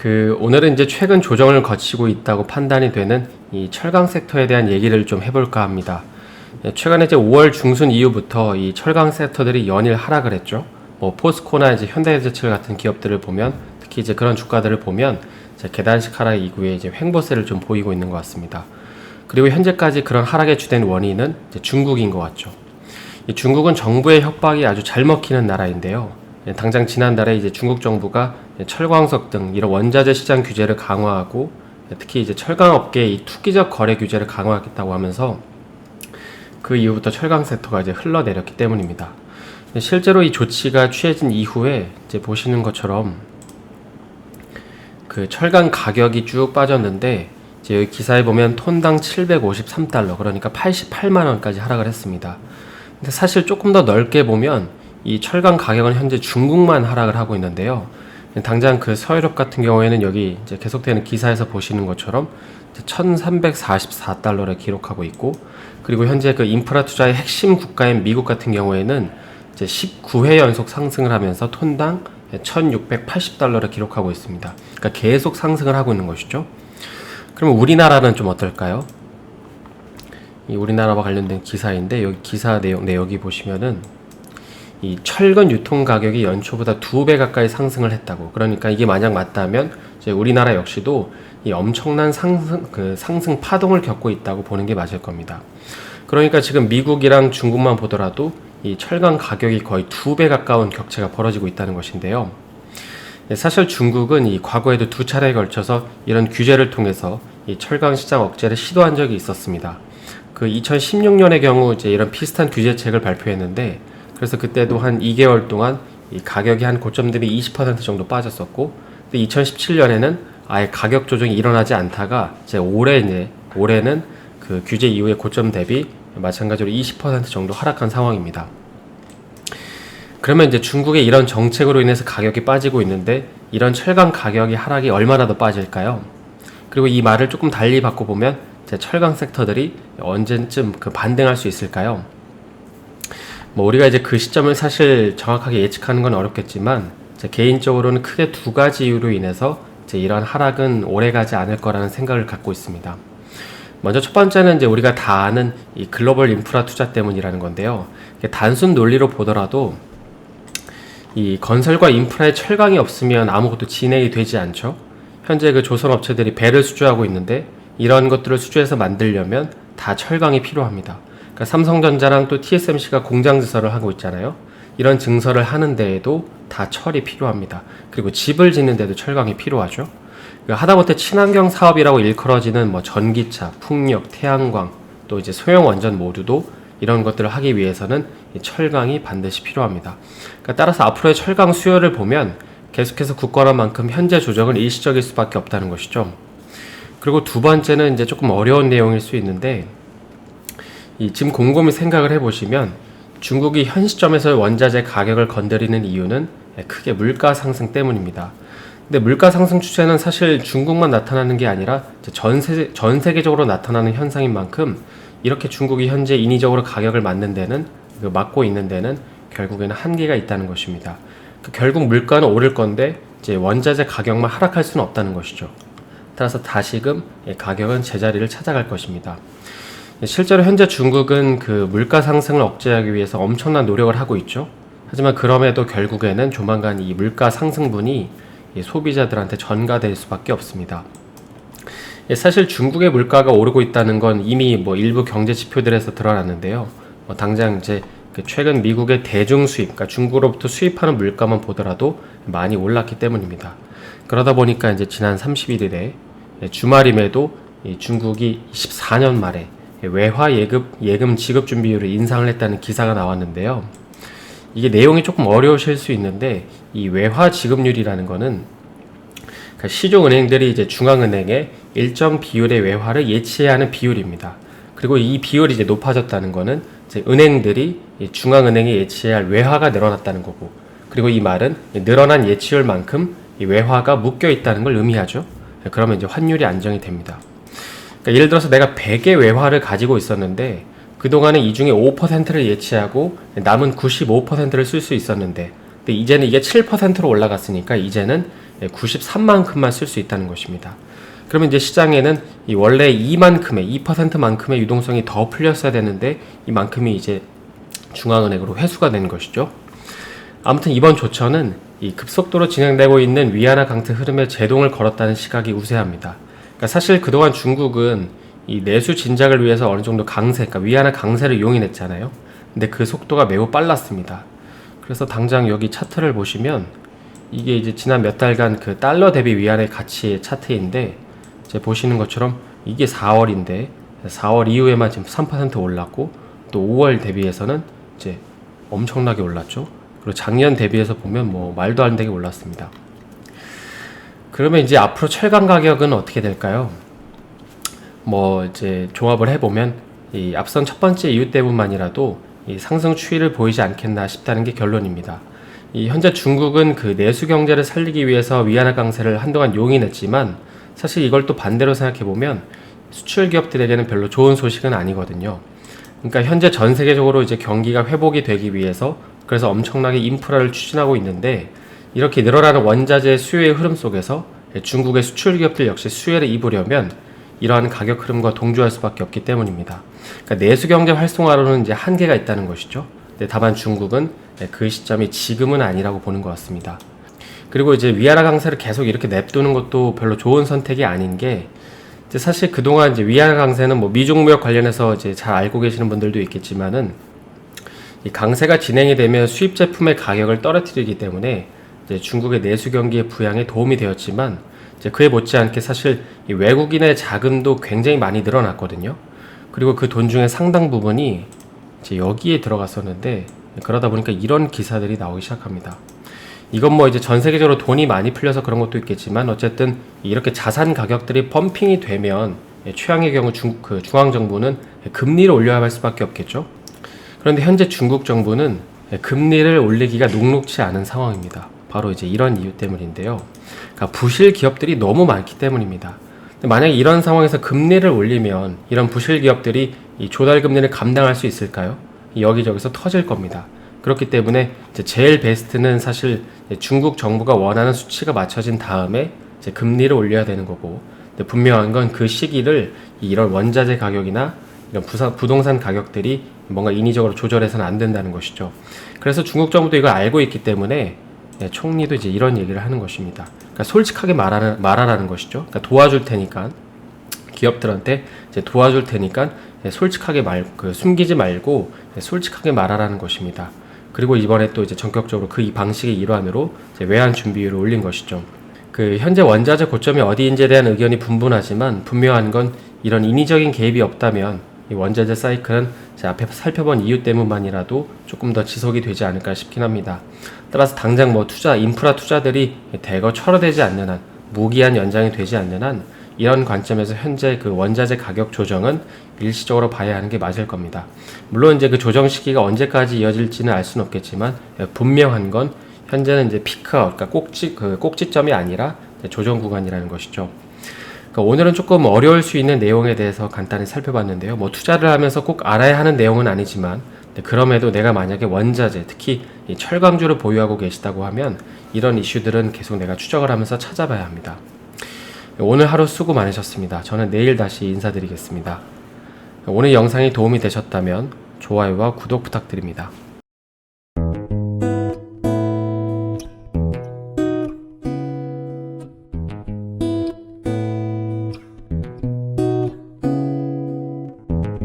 오늘은 이제 최근 조정을 거치고 있다고 판단이 되는 이 철강 섹터에 대한 얘기를 좀 해볼까 합니다. 최근에 이제 5월 중순 이후부터 이 철강 섹터들이 연일 하락을 했죠. 포스코나 이제 현대제철 같은 기업들을 보면, 특히 이제 그런 주가들을 보면 이제 계단식 하락 이후에 이제 횡보세를 좀 보이고 있는 것 같습니다. 그리고 현재까지 그런 하락의 주된 원인은 이제 중국인 것 같죠. 이 중국은 정부의 협박이 아주 잘 먹히는 나라인데요. 당장 지난달에 이제 중국 정부가 철광석 등 이런 원자재 시장 규제를 강화하고, 특히 이제 철강업계의 이 투기적 거래 규제를 강화하겠다고 하면서 그 이후부터 철강 섹터가 이제 흘러내렸기 때문입니다. 실제로 이 조치가 취해진 이후에 이제 보시는 것처럼 그 철강 가격이 쭉 빠졌는데, 이제 여기 기사에 보면 톤당 753달러, 그러니까 88만 원까지 하락을 했습니다. 근데 사실 조금 더 넓게 보면 이 철강 가격은 현재 중국만 하락을 하고 있는데요. 당장 그 서유럽 같은 경우에는 여기 이제 계속되는 기사에서 보시는 것처럼 1344달러를 기록하고 있고, 그리고 현재 그 인프라 투자의 핵심 국가인 미국 같은 경우에는 이제 19회 연속 상승을 하면서 톤당 1680달러를 기록하고 있습니다. 그러니까 계속 상승을 하고 있는 것이죠. 그러면 우리나라는 좀 어떨까요? 이 우리나라와 관련된 기사인데, 여기 기사 내용 여기 보시면은 이 철근 유통 가격이 연초보다 2배 가까이 상승을 했다고. 그러니까 이게 만약 맞다면 이제 우리나라 역시도 이 엄청난 상승 파동을 겪고 있다고 보는 게 맞을 겁니다. 그러니까 지금 미국이랑 중국만 보더라도 이 철강 가격이 거의 2배 가까운 격차가 벌어지고 있다는 것인데요. 사실 중국은 이 과거에도 2차례에 걸쳐서 이런 규제를 통해서 이 철강 시장 억제를 시도한 적이 있었습니다. 그 2016년의 경우 이제 이런 비슷한 규제책을 발표했는데, 그래서 그때도 한 2개월 동안 이 가격이 한 고점 대비 20% 정도 빠졌었고, 근데 2017년에는 아예 가격 조정이 일어나지 않다가 이제 올해는 그 규제 이후에 고점 대비 마찬가지로 20% 정도 하락한 상황입니다. 그러면 이제 중국의 이런 정책으로 인해서 가격이 빠지고 있는데, 이런 철강 가격이 하락이 얼마나 더 빠질까요? 그리고 이 말을 조금 달리 바꿔보면 제 철강 섹터들이 언제쯤 반등할 수 있을까요? 우리가 이제 그 시점을 사실 정확하게 예측하는 건 어렵겠지만, 제 개인적으로는 크게 2가지 이유로 인해서 이제 이런 하락은 오래가지 않을 거라는 생각을 갖고 있습니다. 먼저 첫 번째는 이제 우리가 다 아는 이 글로벌 인프라 투자 때문이라는 건데요. 단순 논리로 보더라도 이 건설과 인프라에 철강이 없으면 아무것도 진행이 되지 않죠. 현재 그 조선 업체들이 배를 수주하고 있는데, 이런 것들을 수주해서 만들려면 다 철강이 필요합니다. 그러니까 삼성전자랑 또 TSMC가 공장 증설을 하고 있잖아요. 이런 증설을 하는 데에도 다 철이 필요합니다. 그리고 집을 짓는 데도 철강이 필요하죠. 하다못해 친환경 사업이라고 일컬어지는 전기차, 풍력, 태양광, 또 이제 소형 원전 모두도 이런 것들을 하기 위해서는 이 철강이 반드시 필요합니다. 그러니까 따라서 앞으로의 철강 수요를 보면 계속해서 굳건한 만큼 현재 조정은 일시적일 수밖에 없다는 것이죠. 그리고 두 번째는 이제 조금 어려운 내용일 수 있는데, 지금 곰곰이 생각을 해보시면 중국이 현 시점에서 원자재 가격을 건드리는 이유는 크게 물가 상승 때문입니다. 근데 물가 상승 추세는 사실 중국만 나타나는 게 아니라 전 세계적으로 나타나는 현상인 만큼, 이렇게 중국이 현재 인위적으로 가격을 막고 있는 데는 결국에는 한계가 있다는 것입니다. 결국 물가는 오를 건데 이제 원자재 가격만 하락할 수는 없다는 것이죠. 따라서 다시금 가격은 제자리를 찾아갈 것입니다. 실제로 현재 중국은 그 물가 상승을 억제하기 위해서 엄청난 노력을 하고 있죠. 하지만 그럼에도 결국에는 조만간 이 물가 상승분이 소비자들한테 전가될 수밖에 없습니다. 사실 중국의 물가가 오르고 있다는 건 이미 일부 경제 지표들에서 드러났는데요. 당장 이제 최근 미국의 대중 수입, 그러니까 중국으로부터 수입하는 물가만 보더라도 많이 올랐기 때문입니다. 그러다 보니까 이제 지난 31일에 주말임에도 중국이 24년 말에 외화 예금 지급 준비율을 인상을 했다는 기사가 나왔는데요. 이게 내용이 조금 어려우실 수 있는데, 이 외화 지급률이라는 거는 시중 은행들이 이제 중앙은행에 일정 비율의 외화를 예치해야 하는 비율입니다. 그리고 이 비율이 이제 높아졌다는 거는 이제 은행들이 중앙은행에 예치해야 할 외화가 늘어났다는 거고, 그리고 이 말은 늘어난 예치율만큼 이 외화가 묶여 있다는 걸 의미하죠. 그러면 이제 환율이 안정이 됩니다. 그러니까 예를 들어서 내가 100의 외화를 가지고 있었는데, 그동안에 이 중에 5%를 예치하고 남은 95%를 쓸 수 있었는데, 근데 이제는 이게 7%로 올라갔으니까 이제는 93만큼만 쓸 수 있다는 것입니다. 그러면 이제 시장에는 이 원래 2%만큼의 유동성이 더 풀렸어야 되는데 이만큼이 이제 중앙은행으로 회수가 되는 것이죠. 아무튼 이번 조처는 이 급속도로 진행되고 있는 위안화 강세 흐름에 제동을 걸었다는 시각이 우세합니다. 그러니까 사실 그동안 중국은 이 내수 진작을 위해서 어느 정도 강세, 그러니까 위안화 강세를 용인했잖아요. 근데 그 속도가 매우 빨랐습니다. 그래서 당장 여기 차트를 보시면 이게 이제 지난 몇 달간 그 달러 대비 위안의 가치의 차트인데 이제 보시는 것처럼 이게 4월인데 4월 이후에만 지금 3% 올랐고 또 5월 대비해서는 이제 엄청나게 올랐죠. 그리고 작년 대비해서 보면 뭐 말도 안 되게 올랐습니다. 그러면 이제 앞으로 철강 가격은 어떻게 될까요? 뭐 이제 종합을 해보면 이 앞선 첫 번째 이유 때문만이라도 이 상승 추이를 보이지 않겠나 싶다는 게 결론입니다. 이 현재 중국은 그 내수 경제를 살리기 위해서 위안화 강세를 한동안 용인했지만 사실 이걸 또 반대로 생각해보면 수출 기업들에게는 별로 좋은 소식은 아니거든요. 그러니까 현재 전 세계적으로 이제 경기가 회복이 되기 위해서 그래서 엄청나게 인프라를 추진하고 있는데 이렇게 늘어나는 원자재 수요의 흐름 속에서 중국의 수출 기업들 역시 수혜를 입으려면 이러한 가격 흐름과 동조할 수밖에 없기 때문입니다. 그러니까 내수 경제 활성화로는 이제 한계가 있다는 것이죠. 다만 중국은 그 시점이 지금은 아니라고 보는 것 같습니다. 그리고 이제 위안화 강세를 계속 이렇게 냅두는 것도 별로 좋은 선택이 아닌 게 이제 사실 그동안 이제 위안화 강세는 뭐 미중 무역 관련해서 이제 잘 알고 계시는 분들도 있겠지만은 이 강세가 진행이 되면 수입 제품의 가격을 떨어뜨리기 때문에 이제 중국의 내수 경기의 부양에 도움이 되었지만 이제 그에 못지않게 사실 이 외국인의 자금도 굉장히 많이 늘어났거든요. 그리고 그 돈 중에 상당 부분이 이제 여기에 들어갔었는데 그러다 보니까 이런 기사들이 나오기 시작합니다. 이건 뭐 이제 전 세계적으로 돈이 많이 풀려서 그런 것도 있겠지만 어쨌든 이렇게 자산 가격들이 펌핑이 되면 최악의 경우 중앙정부는 금리를 올려야 할 수밖에 없겠죠. 그런데 현재 중국 정부는 금리를 올리기가 녹록치 않은 상황입니다. 바로 이제 이런 이유 때문인데요. 그러니까 부실 기업들이 너무 많기 때문입니다. 만약에 이런 상황에서 금리를 올리면 이런 부실 기업들이 이 조달 금리를 감당할 수 있을까요? 여기저기서 터질 겁니다. 그렇기 때문에 이제 제일 베스트는 사실 중국 정부가 원하는 수치가 맞춰진 다음에 이제 금리를 올려야 되는 거고, 분명한 건 그 시기를 이런 원자재 가격이나 이런 부동산 가격들이 뭔가 인위적으로 조절해서는 안 된다는 것이죠. 그래서 중국 정부도 이걸 알고 있기 때문에 총리도 이제 이런 얘기를 하는 것입니다. 그러니까 솔직하게 말하라는 것이죠. 그러니까 도와줄 테니까 기업들한테 이제 도와줄 테니까 솔직하게 숨기지 말고 솔직하게 말하라는 것입니다. 그리고 이번에 또 이제 전격적으로 그 이 방식의 일환으로 이제 외환 준비율을 올린 것이죠. 그 현재 원자재 고점이 어디인지에 대한 의견이 분분하지만 분명한 건 이런 인위적인 개입이 없다면 이 원자재 사이클은 제 앞에 살펴본 이유 때문만이라도 조금 더 지속이 되지 않을까 싶긴 합니다. 따라서 당장 뭐 인프라 투자들이 대거 철회되지 않는 한, 무기한 연장이 되지 않는 한 이런 관점에서 현재 그 원자재 가격 조정은 일시적으로 봐야 하는 게 맞을 겁니다. 물론 이제 그 조정 시기가 언제까지 이어질지는 알 수는 없겠지만 분명한 건 현재는 이제 피크아웃, 그러니까 꼭지점이 아니라 조정 구간이라는 것이죠. 그러니까 오늘은 조금 어려울 수 있는 내용에 대해서 간단히 살펴봤는데요. 뭐 투자를 하면서 꼭 알아야 하는 내용은 아니지만 그럼에도 내가 만약에 원자재, 특히 이 철강주를 보유하고 계시다고 하면 이런 이슈들은 계속 내가 추적을 하면서 찾아봐야 합니다. 오늘 하루 수고 많으셨습니다. 저는 내일 다시 인사드리겠습니다. 오늘 영상이 도움이 되셨다면 좋아요와 구독 부탁드립니다.